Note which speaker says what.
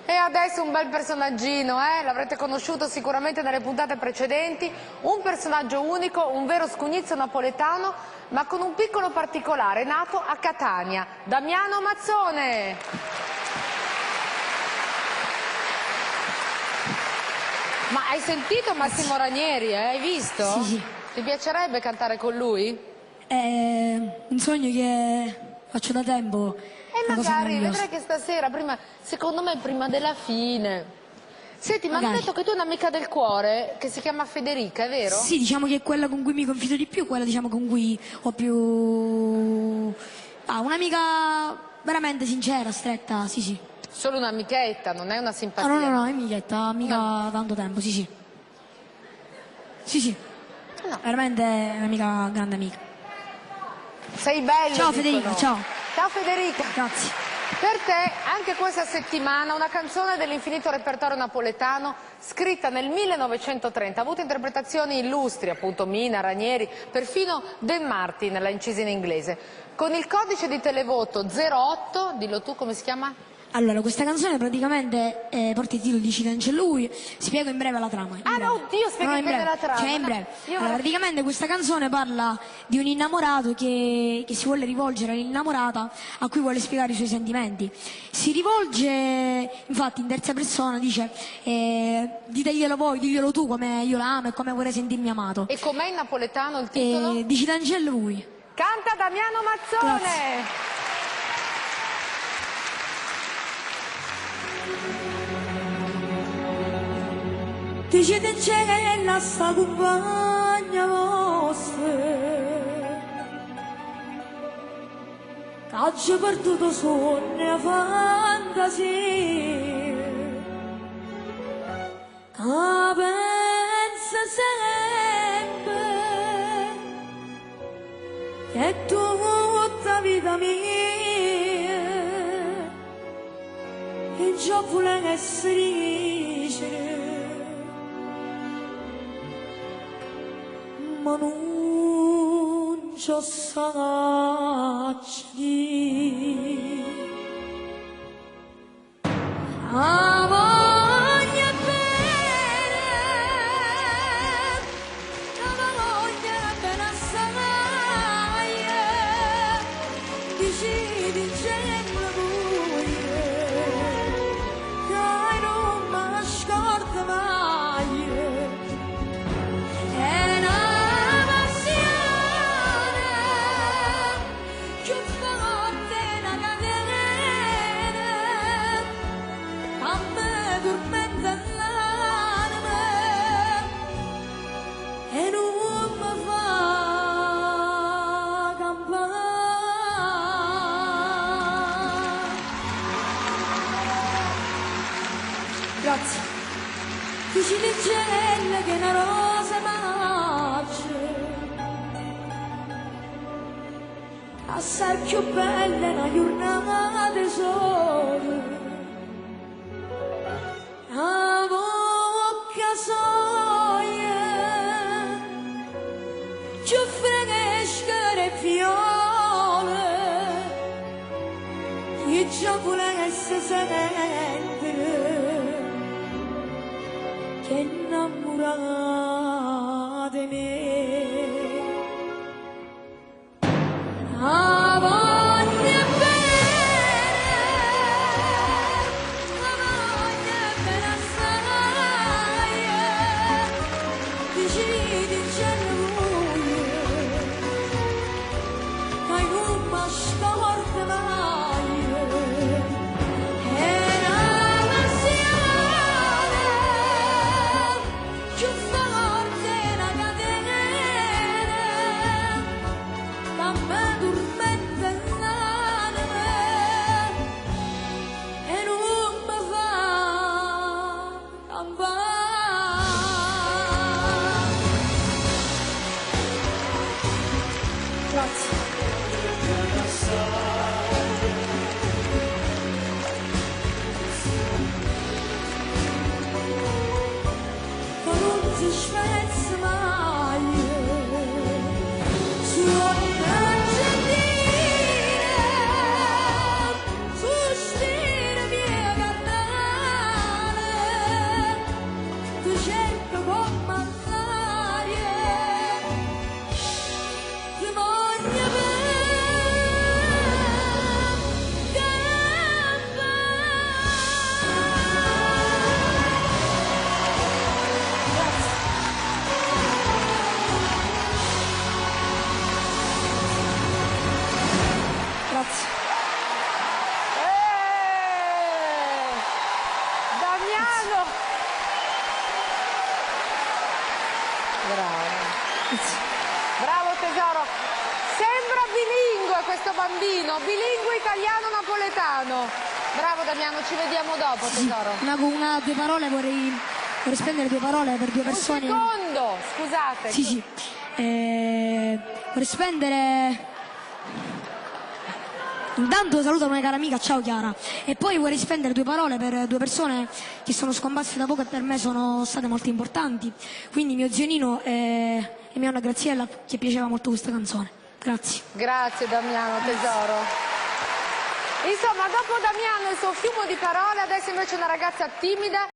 Speaker 1: E adesso un bel personaggino, l'avrete conosciuto sicuramente nelle puntate precedenti, un personaggio unico, un vero scugnizzo napoletano, ma con un piccolo particolare, nato a Catania, Damiano Mazzone. Ma hai sentito Massimo Ranieri, hai visto?
Speaker 2: Sì, sì.
Speaker 1: Ti piacerebbe cantare con lui?
Speaker 2: È un sogno che faccio da tempo.
Speaker 1: E magari, vedrai che stasera, secondo me prima della fine. Senti, ma hanno detto che tu hai un'amica del cuore che si chiama Federica, è vero?
Speaker 2: Sì, diciamo che è quella con cui mi confido di più, quella diciamo con cui ho più... un'amica veramente sincera, stretta, sì sì.
Speaker 1: Solo un'amichetta, non è una simpatia?
Speaker 2: No, è amica da tanto tempo, sì sì. Sì sì,
Speaker 1: No.
Speaker 2: veramente è un'amica, grande amica.
Speaker 1: Sei bello.
Speaker 2: Ciao Federica, ciao.
Speaker 1: Ciao Federica.
Speaker 2: Grazie.
Speaker 1: Per te, anche questa settimana, una canzone dell'infinito repertorio napoletano, scritta nel 1930, ha avuto interpretazioni illustri, appunto Mina, Ranieri, perfino De Martin l'ha incisa in inglese. Con il codice di televoto 08, dillo tu come si chiama?
Speaker 2: Allora, questa canzone praticamente porta il titolo di Ci cancello lui, spiego in breve la trama.
Speaker 1: Oddio, spieghi bene la trama.
Speaker 2: Cioè, in breve. Allora, praticamente questa canzone parla di un innamorato che si vuole rivolgere all'innamorata a cui vuole spiegare i suoi sentimenti. Si rivolge, infatti, in terza persona, dice diteglielo voi, diglielo tu come io la amo e come vorrei sentirmi amato.
Speaker 1: E com'è in napoletano il titolo?
Speaker 2: Di Ci cancello lui.
Speaker 1: Canta Damiano Mazzone!
Speaker 2: Grazie. Dice che c'è la sta compagna vostra che oggi perduto sogno e fantasia che pensa sempre che è tutta vita mia e già vuole essere felice ma non ci sacci a voglia bene assai dici di sempre voi che non mi scorda mai. Grazie. Dici di gelle che una rosa nasce assai più bella una giornata di sole a bocca soia più fresca le fiole che già volesse sentire che innamorata di me. A voglia bene assai, dici di lui, ma non mi scorda mai. Più forte la catena
Speaker 1: Damiano! Bravo. Bravo tesoro. Sembra bilingue questo bambino, bilingue italiano-napoletano. Bravo Damiano, ci vediamo dopo tesoro.
Speaker 2: Due parole, vorrei spendere 2 parole per 2 persone.
Speaker 1: Un secondo, scusate.
Speaker 2: Sì. Vorrei spendere... Intanto saluto una cara amica, ciao Chiara. E poi vorrei spendere 2 parole per 2 persone che sono scomparse da poco e per me sono state molto importanti. Quindi mio zio Nino e mia nonna Graziella, che piaceva molto questa canzone. Grazie.
Speaker 1: Grazie Damiano, tesoro. Insomma, dopo Damiano e il suo fiume di parole, adesso invece una ragazza timida